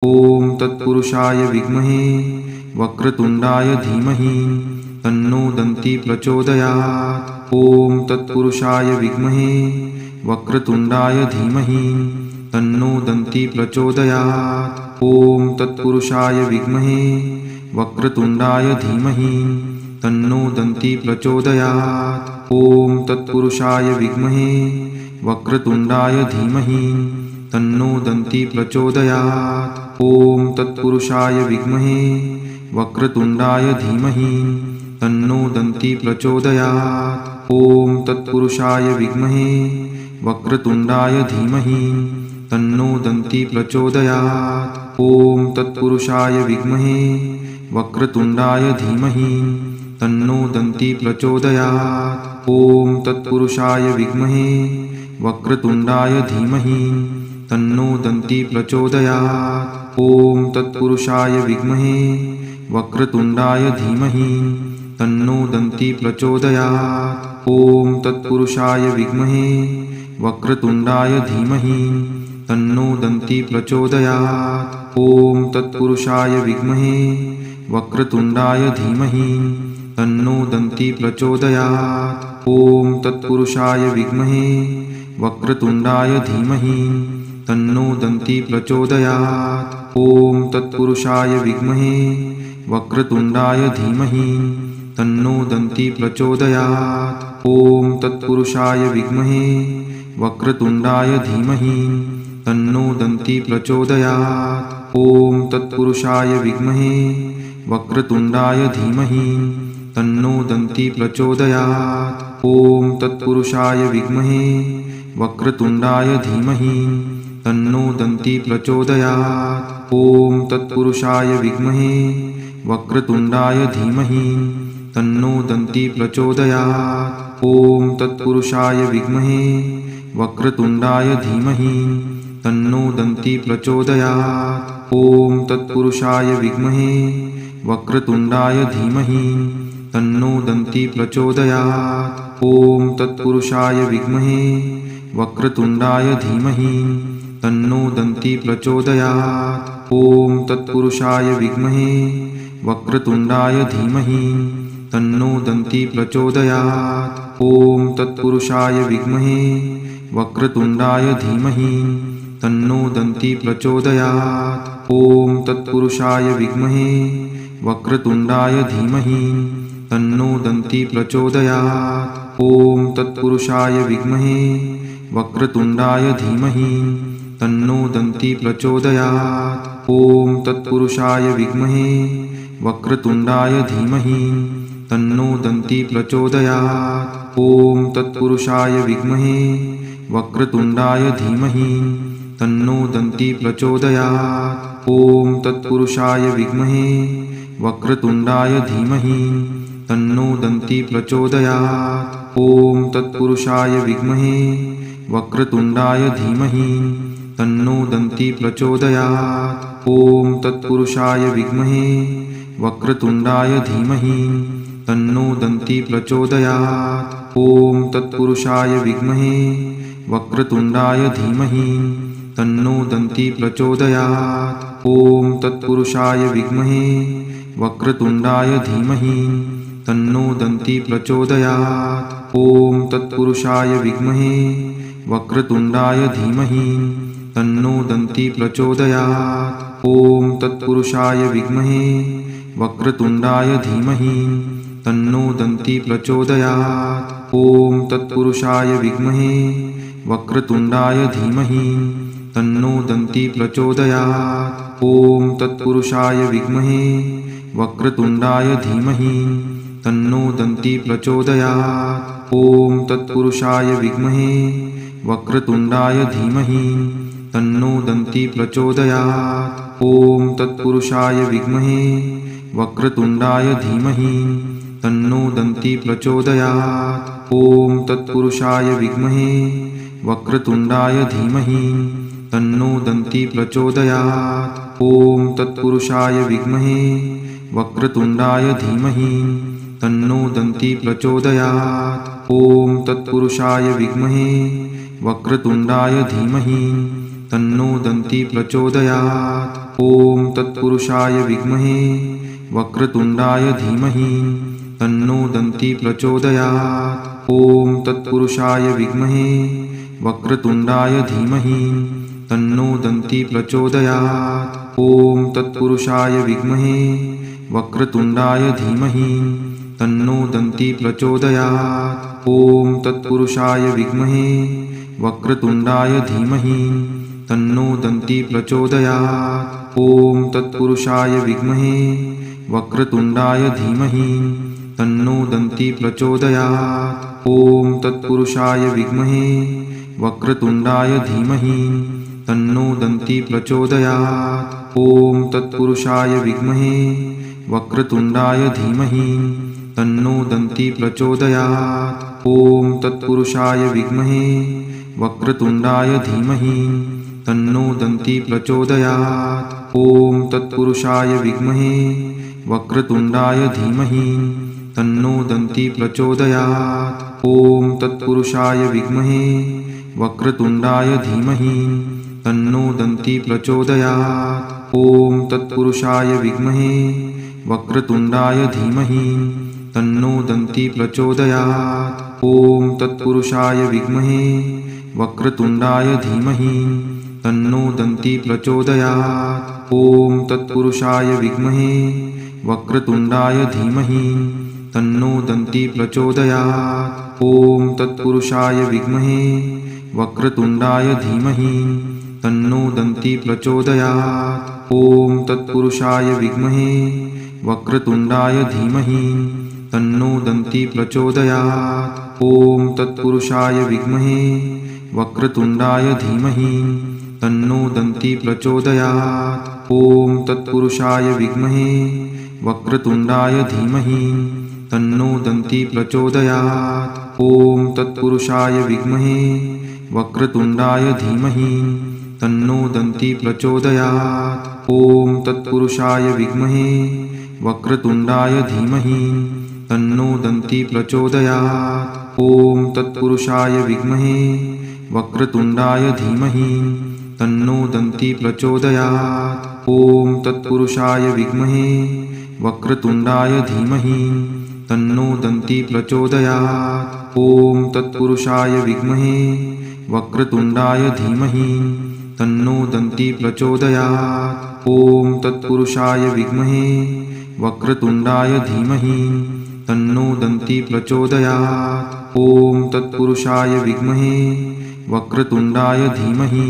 ॐ तत्पुरुषाय विद्महे वक्रतुण्डाय धीमहि तन्नो दन्ती प्रचोदयात्। ॐ तत्पुरुषाय विद्महे वक्रतुण्डाय धीमहि तन्नो दन्ती प्रचोदयात्। ॐ तत्पुरुषाय विद्महे वक्रतुण्डाय धीमहि तन्नो दन्ती प्रचोदयात्। ॐ तत्पुरुषाय विद्महे वक्रतुण्डाय धीमहि तन्नो दन्ती प्रचोदयात्। ॐ तत्पुरुषाय विद्महे वक्रतुण्डाय धीमहि तन्नो दन्ती प्रचोदयात्। ॐ तत्पुरुषाय विद्महे वक्रतुण्डाय धीमहि तन्नो दन्ती प्रचोदयात्। ॐ तत्पुरुषाय विद्महे वक्रतुण्डाय धीमहि तन्नो दन्ती प्रचोदयात्। ॐ तत्पुरुषाय विद्महे वक्रतुण्डाय धीमहि तन्नो दन्ती प्रचोदयात्। ॐ तत्पुरुषाय विद्महे वक्रतुण्डाय धीमहि तन्नो दन्ती प्रचोदयात्। ॐ तत्पुरुषाय विद्महे वक्रतुण्डाय धीमहि तन्नो दन्ती प्रचोदयात्। ॐ तत्पुरुषाय विद्महे वक्रतुण्डाय धीमहि तन्नो दन्ती प्रचोदयात्। ॐ तत्पुरुषाय विद्महे वक्रतुण्डाय धीमहि तन्नो दन्ती प्रचोदयात्। ॐ तत्पुरुषाय विद्महे वक्रतुण्डाय धीमहि तन्नो दन्ती प्रचोदयात्। ॐ तत्पुरुषाय विद्महे वक्रतुण्डाय धीमहि तन्नो दन्ती प्रचोदयात्। ॐ तत्पुरुषाय विद्महे वक्रतुण्डाय धीमहि तन्नो दन्ती प्रचोदयात्। ॐ तत्पुरुषाय विद्महे वक्रतुण्डाय धीमहि तन्नो दन्ती प्रचोदयात्। ॐ तत्पुरुषाय विद्महे वक्रतुण्डाय धीमहि तन्नो दन्ती प्रचोदयात्। ॐ तत्पुरुषाय विद्महे वक्रतुण्डाय धीमहि तन्नो दन्ती प्रचोदयात्। ॐ तत्पुरुषाय विद्महे वक्रतुण्डाय धीमहि तन्नो दन्ती प्रचोदयात्। ॐ तत्पुरुषाय विद्महे वक्रतुण्डाय धीमहि तन्नो दन्ती प्रचोदयात्। ॐ तत्पुरुषाय विद्महे वक्रतुण्डाय धीमहि तन्नो दन्ती प्रचोदयात्। ॐ तत्पुरुषाय विद्महे वक्रतुण्डाय धीमहि तन्नो दन्ती प्रचोदयात्। ॐ तत्पुरुषाय विद्महे वक्रतुण्डाय धीमहि तन्नो दन्ती प्रचोदयात्। ॐ तत्पुरुषाय विद्महे वक्रतुण्डाय धीमहि तन्नो दन्ती प्रचोदयात्। ॐ तत्पुरुषाय विद्महे वक्रतुण्डाय धीमहि तन्नो दन्ती प्रचोदयात्। ॐ तत्पुरुषाय विद्महे वक्रतुण्डाय धीमहि तन्नो दन्ती प्रचोदयात्। ॐ तत्पुरुषाय विद्महे वक्रतुण्डाय धीमहि तन्नो दन्ती प्रचोदयात्। ॐ तत्पुरुषाय विद्महे वक्रतुण्डाय धीमहि तन्नो दन्ती प्रचोदयात्। ॐ तत्पुरुषाय विद्महे वक्रतुण्डाय धीमहि तन्नो दन्ती प्रचोदयात्। ॐ तत्पुरुषाय विद्महे वक्रतुण्डाय धीमहि तन्नो दन्ती प्रचोदयात्। ॐ तत्पुरुषाय विद्महे वक्रतुण्डाय धीमहि तन्नो दन्ती प्रचोदयात्। ॐ तत्पुरुषाय विद्महे वक्रतुण्डाय धीमहि तन्नो दन्ती प्रचोदयात्। ॐ तत्पुरुषाय विद्महे वक्रतुण्डाय धीमहि तन्नो दन्ती प्रचोदयात्। ॐ तत्पुरुषाय विद्महे वक्रतुण्डाय धीमहि तन्नो दन्ती प्रचोदयात्। ॐ तत्पुरुषाय विद्महे वक्रतुण्डाय धीमहि तन्नो दन्ती प्रचोदयात्। ॐ तत्पुरुषाय विद्महे वक्रतुण्डाय धीमहि तन्नो दन्ती प्रचोदयात्। ॐ तत्पुरुषाय विद्महे वक्रतुण्डाय धीमहि तन्नो दन्ती प्रचोदयात्। ॐ तत्पुरुषाय विद्महे वक्रतुण्डाय धीमहि तन्नो दन्ती प्रचोदयात्। ॐ तत्पुरुषाय विद्महे वक्रतुण्डाय धीमहि तन्नो दन्ती प्रचोदयात्। ॐ तत्पुरुषाय विद्महे वक्रतुण्डाय धीमहि तन्नो दन्ती प्रचोदयात्। ॐ तत्पुरुषाय विद्महे वक्रतुण्डाय धीमहि तन्नो दन्ती प्रचोदयात्। ॐ तत्पुरुषाय विद्महे वक्रतुण्डाय धीमहि तन्नो दन्ती प्रचोदयात्। ॐ तत्पुरुषाय विद्महे वक्रतुण्डाय धीमहि तन्नो दन्ती प्रचोदयात्। ॐ तत्पुरुषाय विद्महे वक्रतुण्डाय धीमहि तन्नो दन्ती प्रचोदयात्। ॐ तत्पुरुषाय विद्महे वक्रतुण्डाय धीमहि तन्नो दन्ती प्रचोदयात्। ॐ तत्पुरुषाय विद्महे वक्रतुण्डाय धीमहि तन्नो दन्ती प्रचोदयात्। ॐ तत्पुरुषाय विद्महे वक्रतुण्डाय धीमहि तन्नो दन्ती प्रचोदयात्। ॐ तत्पुरुषाय विद्महे वक्रतुण्डाय धीमहि तन्नो दन्ती प्रचोदयात्। ॐ तत्पुरुषाय विद्महे वक्रतुण्डाय धीमहि तन्नो दन्ती प्रचोदयात्। ॐ तत्पुरुषाय विद्महे वक्रतुण्डाय धीमहि तन्नो दन्ती प्रचोदयात्। ॐ तत्पुरुषाय विद्महे वक्रतुण्डाय धीमहि तन्नो दन्ती प्रचोदयात्। ॐ तत्पुरुषाय विद्महे वक्रतुण्डाय धीमहि तन्नो दन्ती प्रचोदयात्। ॐ तत्पुरुषाय विद्महे वक्रतुण्डाय धीमहि तन्नो दन्ती प्रचोदयात्। ॐ तत्पुरुषाय विद्महे वक्रतुण्डाय धीमहि तन्नो दन्ती प्रचोदयात्। ॐ तत्पुरुषाय विद्महे वक्रतुण्डाय धीमहि तन्नो दन्ती प्रचोदयात्। ॐ तत्पुरुषाय विद्महे वक्रतुण्डाय धीमहि तन्नो दन्ती प्रचोदयात्। ॐ तत्पुरुषाय विद्महे वक्रतुण्डाय धीमहि तन्नो दन्ती प्रचोदयात्। ॐ तत्पुरुषाय विद्महे वक्रतुण्डाय धीमहि तन्नो दन्ती प्रचोदयात्। ॐ तत्पुरुषाय विद्महे वक्रतुण्डाय धीमहि तन्नो दन्ती प्रचोदयात्। ॐ तत्पुरुषाय विद्महे वक्रतुण्डाय धीमहि तन्नो दन्ती प्रचोदयात्। ॐ तत्पुरुषाय विद्महे वक्रतुण्डाय धीमहि तन्नो दन्ती प्रचोदयात्। ॐ तत्पुरुषाय विद्महे वक्रतुण्डाय धीमहि तन्नो दन्ती प्रचोदयात्। ॐ तत्पुरुषाय विद्महे वक्रतुण्डाय धीमहि तन्नो दन्ती प्रचोदयात्। ॐ तत्पुरुषाय विद्महे वक्रतुण्डाय धीमहि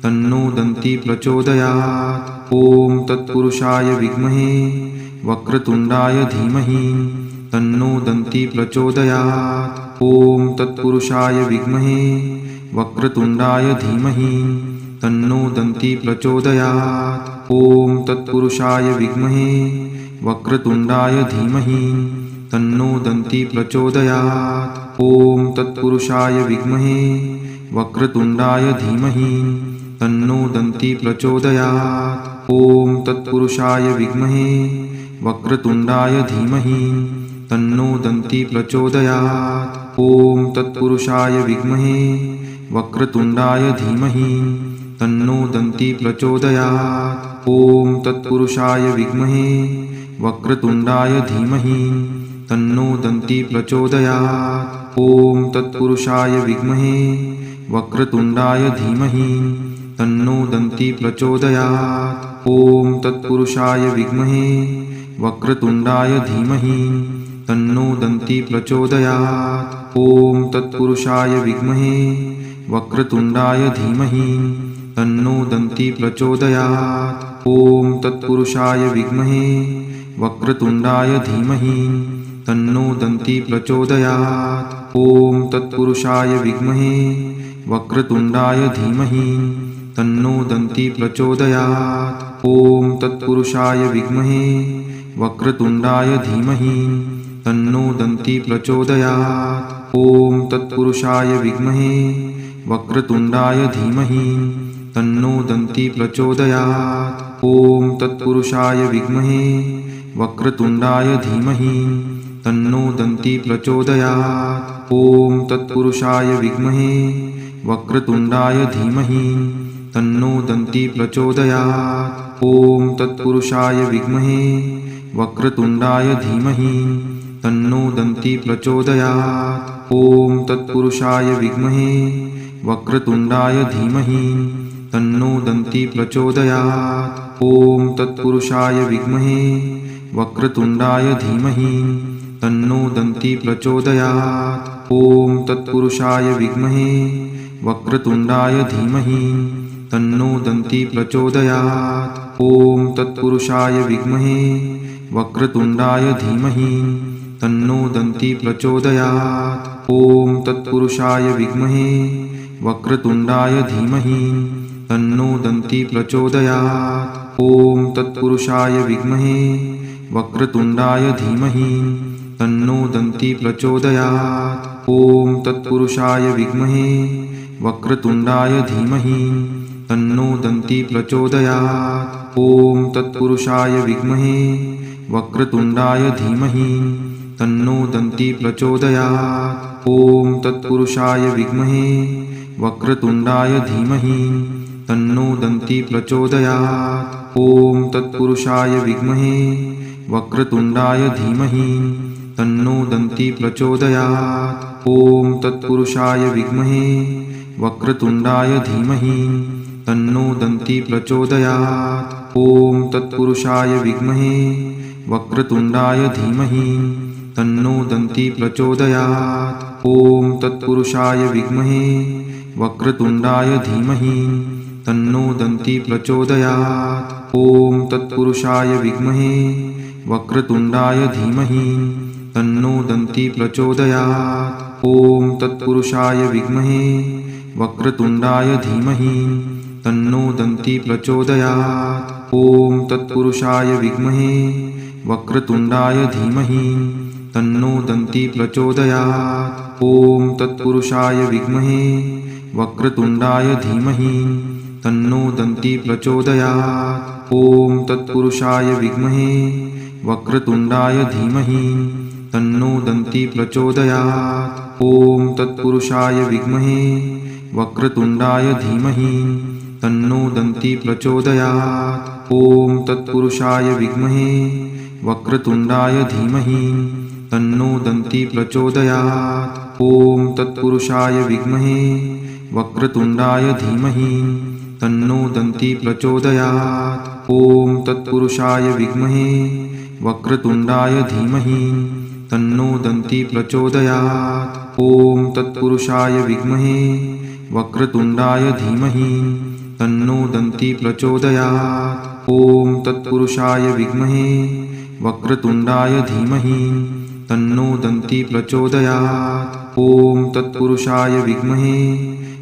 तन्नो दन्ती प्रचोदयात्। ॐ तत्पुरुषाय विद्महे वक्रतुण्डाय धीमहि तन्नो दन्ती प्रचोदयात्। ॐ तत्पुरुषाय विद्महे वक्रतुण्डाय धीमहि तन्नो दन्ती प्रचोदयात्। ॐ तत्पुरुषाय विद्महे वक्रतुण्डाय धीमहि तन्नो दन्ती प्रचोदयात्। ॐ तत्पुरुषाय विद्महे वक्रतुण्डाय धीमहि तन्नो दन्ती प्रचोदयात्। ॐ तत्पुरुषाय विद्महे वक्रतुण्डाय धीमहि तन्नो दन्ती प्रचोदयात्। ॐ तत्पुरुषाय विद्महे वक्रतुण्डाय धीमहि तन्नो दन्ती प्रचोदयात्। ॐ तत्पुरुषाय विद्महे वक्रतुण्डाय धीमहि तन्नो दन्ती प्रचोदयात्। ॐ तत्पुरुषाय विद्महे वक्रतुण्डाय धीमहि तन्नो दन्ती प्रचोदयात्। ॐ तत्पुरुषाय विद्महे वक्रतुण्डाय धीमहि तन्नो दन्ती प्रचोदयात्। ॐ तत्पुरुषाय विद्महे वक्रतुण्डाय धीमहि तन्नो दन्ती प्रचोदयात्। ॐ तत्पुरुषाय विद्महे वक्रतुण्डाय धीमहि तन्नो दन्ती प्रचोदयात्। ॐ तत्पुरुषाय विद्महे वक्रतुण्डाय धीमहि तन्नो दन्ती प्रचोदयात्। ॐ तत्पुरुषाय विद्महे वक्रतुण्डाय धीमहि तन्नो दन्ती प्रचोदयात्। ॐ तत्पुरुषाय विद्महे वक्रतुण्डाय धीमहि तन्नो दन्ती प्रचोदयात्। ॐ तत्पुरुषाय विद्महे वक्रतुण्डाय धीमहि तन्नो दन्ती प्रचोदयात्। ॐ तत्पुरुषाय विद्महे वक्रतुण्डाय धीमहि तन्नो दन्ती प्रचोदयात्। ॐ तत्पुरुषाय विद्महे वक्रतुण्डाय धीमहि तन्नो दन्ती प्रचोदयात्। ॐ तत्पुरुषाय विद्महे वक्रतुण्डाय धीमहि तन्नो दन्ती प्रचोदयात्। ॐ तत्पुरुषाय विद्महे वक्रतुण्डाय धीमहि तन्नो दन्ती प्रचोदयात्। ॐ तत्पुरुषाय विद्महे वक्रतुण्डाय धीमहि तन्नो दन्ती प्रचोदयात्। ॐ तत्पुरुषाय विद्महे वक्रतुण्डाय धीमहि तन्नो दन्ती प्रचोदयात्। ॐ तत्पुरुषाय विद्महे वक्रतुण्डाय धीमहि तन्नो दन्ती प्रचोदयात्। ॐ तत्पुरुषाय विद्महे वक्रतुण्डाय धीमहि तन्नो दन्ती प्रचोदयात्। ॐ तत्पुरुषाय विद्महे वक्रतुण्डाय धीमहि तन्नो दन्ती प्रचोदयात्। ॐ तत्पुरुषाय विद्महे वक्रतुण्डाय धीमहि तन्नो दन्ती प्रचोदयात्। ॐ तत्पुरुषाय विद्महे वक्रतुण्डाय धीमहि तन्नो दन्ती प्रचोदयात्। ॐ तत्पुरुषाय विद्महे वक्रतुण्डाय धीमहि तन्नो दन्ती प्रचोदयात्। ॐ तत्पुरुषाय विद्महे वक्रतुण्डाय धीमहि तन्नो दन्ती प्रचोदयात्। ॐ तत्पुरुषाय विद्महे वक्रतुण्डाय धीमहि तन्नो दन्ती प्रचोदयात्। ॐ तत्पुरुषाय विद्महे वक्रतुण्डाय धीमहि तन्नो दन्ती प्रचोदयात्। ॐ तत्पुरुषाय विद्महे वक्रतुण्डाय धीमहि तन्नो दन्ती प्रचोदयात्। ॐ तत्पुरुषाय विद्महे वक्रतुण्डाय धीमहि तन्नो दन्ती प्रचोदयात्। ॐ तत्पुरुषाय विद्महे वक्रतुण्डाय धीमहि तन्नो दन्ती प्रचोदयात्। ॐ तत्पुरुषाय विद्महे वक्रतुण्डाय धीमहि तन्नो दन्ती प्रचोदयात्। ॐ तत्पुरुषाय विद्महे वक्रतुण्डाय धीमहि तन्नो दन्ती प्रचोदयात्। ॐ तत्पुरुषाय विद्महे वक्रतुण्डाय धीमहि तन्नो दन्ती प्रचोदयात्। ॐ तत्पुरुषाय विद्महे वक्रतुण्डाय धीमहि तन्नो दन्ती प्रचोदयात्। ॐ तत्पुरुषाय विद्महे वक्रतुण्डाय धीमहि तन्नो दन्ती प्रचोदयात्। ॐ तत्पुरुषाय विद्महे वक्रतुण्डाय धीमहि तन्नो दन्ती प्रचोदयात्। ॐ तत्पुरुषाय विद्महे वक्रतुण्डाय धीमहि तन्नो दन्ती प्रचोदयात्। ॐ तत्पुरुषाय विद्महे वक्रतुण्डाय धीमहि तन्नो दन्ती प्रचोदयात्। ॐ तत्पुरुषाय विद्महे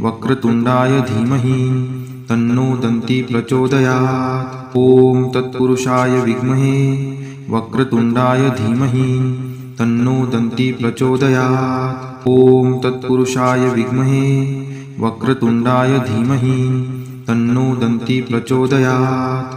वक्रतुण्डाय धीमहि तन्नो दन्ती प्रचोदयात्। ॐ तत्पुरुषाय विद्महे वक्रतुण्डाय धीमहि तन्नो दन्ती प्रचोदयात्। ॐ तत्पुरुषाय विद्महे वक्रतुण्डाय धीमहि तन्नो दन्ती प्रचोदयात्।